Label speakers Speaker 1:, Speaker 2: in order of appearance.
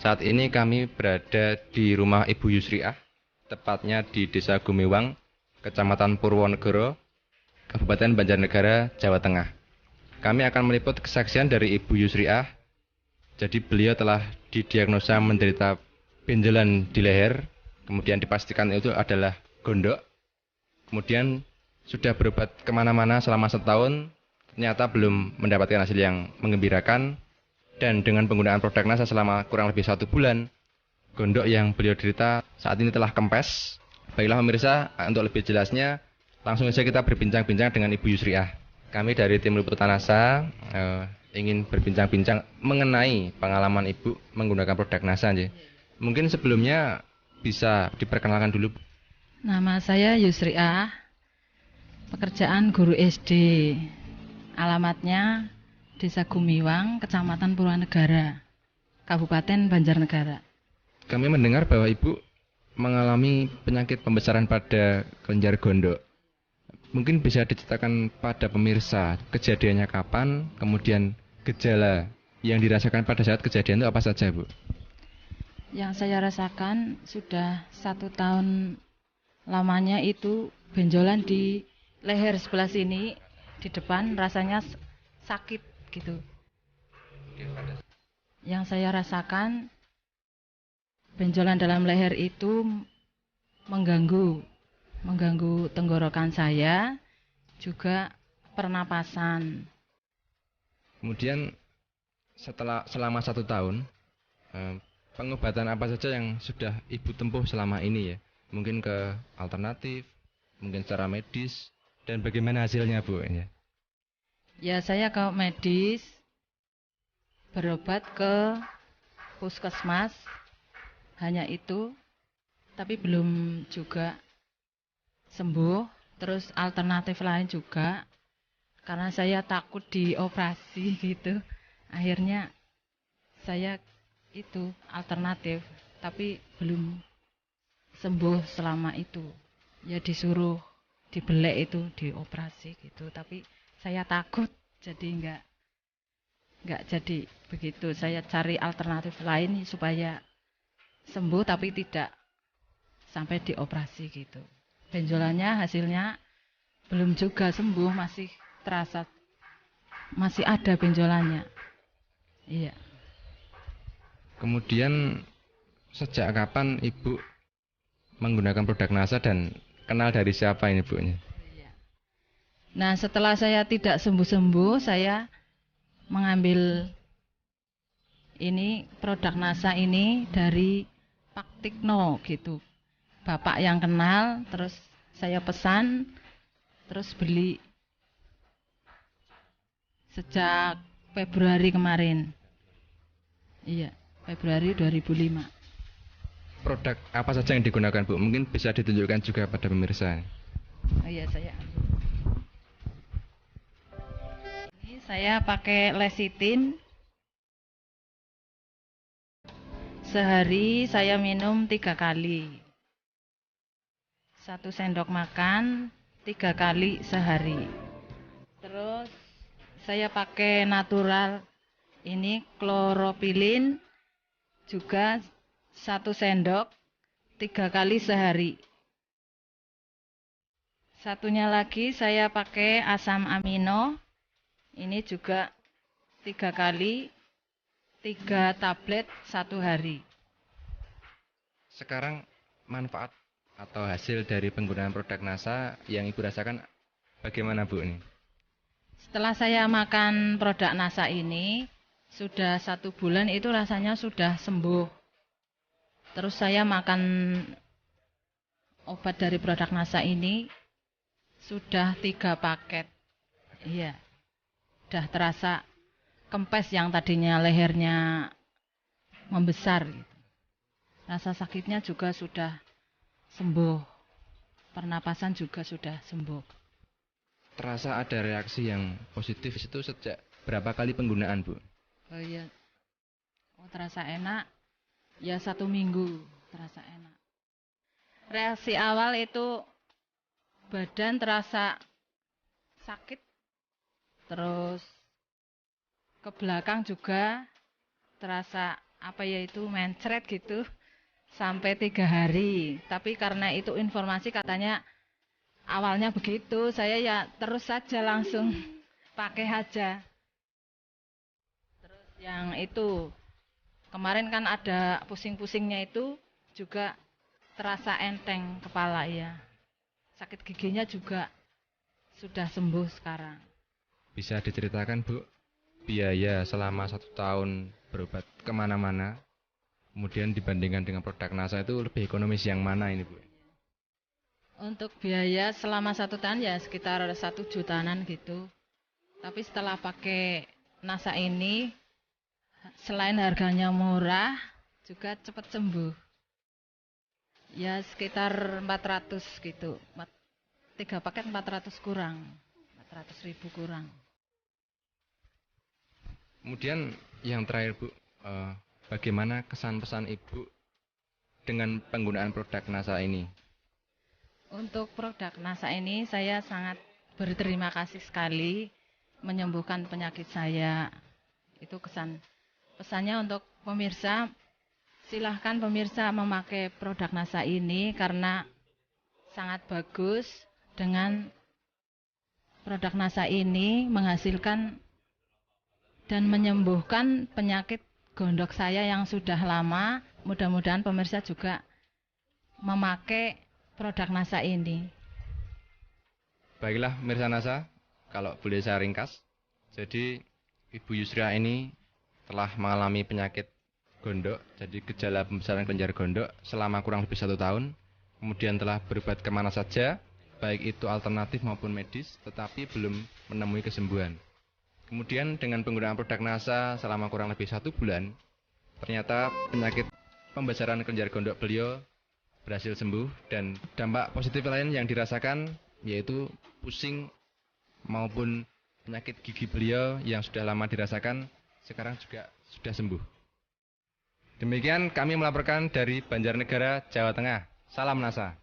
Speaker 1: Saat ini kami berada di rumah Ibu Yusriah, tepatnya di Desa Gumiwang, Kecamatan Purwonegoro, Kabupaten Banjarnegara, Jawa Tengah. Kami akan meliput kesaksian dari Ibu Yusriah. Jadi beliau telah didiagnosa menderita benjolan di leher, kemudian dipastikan itu adalah gondok. Kemudian sudah berobat kemana-mana selama setahun, ternyata belum mendapatkan hasil yang menggembirakan. Dan dengan penggunaan produk NASA selama kurang lebih 1 bulan, gondok yang beliau derita saat ini telah kempes. Baiklah pemirsa, untuk lebih jelasnya, langsung saja kita berbincang-bincang dengan Ibu Yusriah. Kami dari tim liputan NASA ingin berbincang-bincang mengenai pengalaman Ibu menggunakan produk NASA. Mungkin sebelumnya bisa diperkenalkan dulu.
Speaker 2: Nama saya Yusriah, pekerjaan guru SD. Alamatnya Desa Gumiwang, Kecamatan Purwonegara, Kabupaten Banjarnegara.
Speaker 1: Kami mendengar bahwa Ibu mengalami penyakit pembesaran pada kelenjar gondok. Mungkin bisa diceritakan pada pemirsa kejadiannya kapan, kemudian gejala yang dirasakan pada saat kejadian itu apa saja, Bu?
Speaker 2: Yang saya rasakan sudah 1 tahun lamanya itu benjolan di leher sebelah sini, di depan rasanya sakit gitu. Yang saya rasakan benjolan dalam leher itu mengganggu tenggorokan saya, juga pernapasan.
Speaker 1: Kemudian selama 1 tahun, pengobatan apa saja yang sudah Ibu tempuh selama ini ya? Mungkin ke alternatif, mungkin secara medis, dan bagaimana hasilnya, Bu?
Speaker 2: Ya, saya ke medis, berobat ke puskesmas, hanya itu, tapi belum juga sembuh. Terus alternatif lain juga, karena saya takut dioperasi gitu. Akhirnya saya itu alternatif, tapi belum sembuh selama itu. Ya disuruh dibelek itu, dioperasi gitu, tapi saya takut, jadi nggak jadi begitu. Saya cari alternatif lain supaya sembuh tapi tidak sampai dioperasi gitu. Benjolannya hasilnya belum juga sembuh, masih terasa, masih ada benjolannya. Iya.
Speaker 1: Kemudian sejak kapan Ibu menggunakan produk NASA dan kenal dari siapa ini, Bu?
Speaker 2: Nah, setelah saya tidak sembuh-sembuh, saya mengambil ini produk NASA ini dari Pak Tikno gitu. Bapak yang kenal, terus saya pesan, terus beli sejak Februari kemarin. Iya, Februari 2005.
Speaker 1: Produk apa saja yang digunakan, Bu? Mungkin bisa ditunjukkan juga pada pemirsa.
Speaker 2: Oh iya, saya ambil. Ini saya pakai lecithin. Sehari saya minum 3 kali. 1 sendok makan 3 kali sehari. Terus saya pakai natural, ini kloropilin juga 1 sendok 3 kali sehari. Satunya lagi saya pakai asam amino, ini juga 3 kali 3 tablet 1 hari.
Speaker 1: Sekarang manfaat atau hasil dari penggunaan produk NASA yang Ibu rasakan bagaimana, Bu?
Speaker 2: Setelah saya makan produk NASA ini, sudah 1 bulan itu rasanya sudah sembuh. Terus saya makan obat dari produk NASA ini sudah 3 paket. Iya, sudah terasa kempes yang tadinya lehernya membesar gitu. Rasa sakitnya juga sudah sembuh. Pernapasan juga sudah sembuh.
Speaker 1: Terasa ada reaksi yang positif itu sejak berapa kali penggunaan, Bu?
Speaker 2: Oh iya, terasa enak. Ya 1 minggu terasa enak. Reaksi awal itu badan terasa sakit, terus ke belakang juga terasa apa ya itu mencret gitu sampai 3 hari. Tapi karena itu informasi katanya awalnya begitu, saya ya terus saja langsung pakai aja. Terus yang itu kemarin kan ada pusing-pusingnya itu juga terasa enteng kepala ya. Sakit giginya juga sudah sembuh sekarang.
Speaker 1: Bisa diceritakan Bu, biaya selama 1 tahun berobat kemana-mana, kemudian dibandingkan dengan produk NASA itu lebih ekonomis yang mana ini Bu?
Speaker 2: Untuk biaya selama 1 tahun ya sekitar 1 jutaan gitu. Tapi setelah pakai NASA ini, selain harganya murah, juga cepat sembuh. Ya sekitar 400 gitu. 3 paket 400 kurang. 400.000 kurang.
Speaker 1: Kemudian yang terakhir Bu, bagaimana kesan pesan Ibu dengan penggunaan produk NASA ini?
Speaker 2: Untuk produk NASA ini saya sangat berterima kasih sekali menyembuhkan penyakit saya. Itu pesannya untuk pemirsa, silahkan pemirsa memakai produk NASA ini karena sangat bagus. Dengan produk NASA ini menghasilkan dan menyembuhkan penyakit gondok saya yang sudah lama. Mudah-mudahan pemirsa juga memakai produk NASA ini.
Speaker 1: Baiklah pemirsa NASA, kalau boleh saya ringkas, jadi Ibu Yusria ini telah mengalami penyakit gondok, jadi gejala pembesaran kelenjar gondok selama kurang lebih 1 tahun, kemudian telah berobat kemana saja, baik itu alternatif maupun medis, tetapi belum menemui kesembuhan. Kemudian dengan penggunaan produk NASA selama kurang lebih 1 bulan, ternyata penyakit pembesaran kelenjar gondok beliau berhasil sembuh, dan dampak positif lain yang dirasakan yaitu pusing maupun penyakit gigi beliau yang sudah lama dirasakan sekarang juga sudah sembuh. Demikian kami melaporkan dari Banjarnegara, Jawa Tengah. Salam NASA.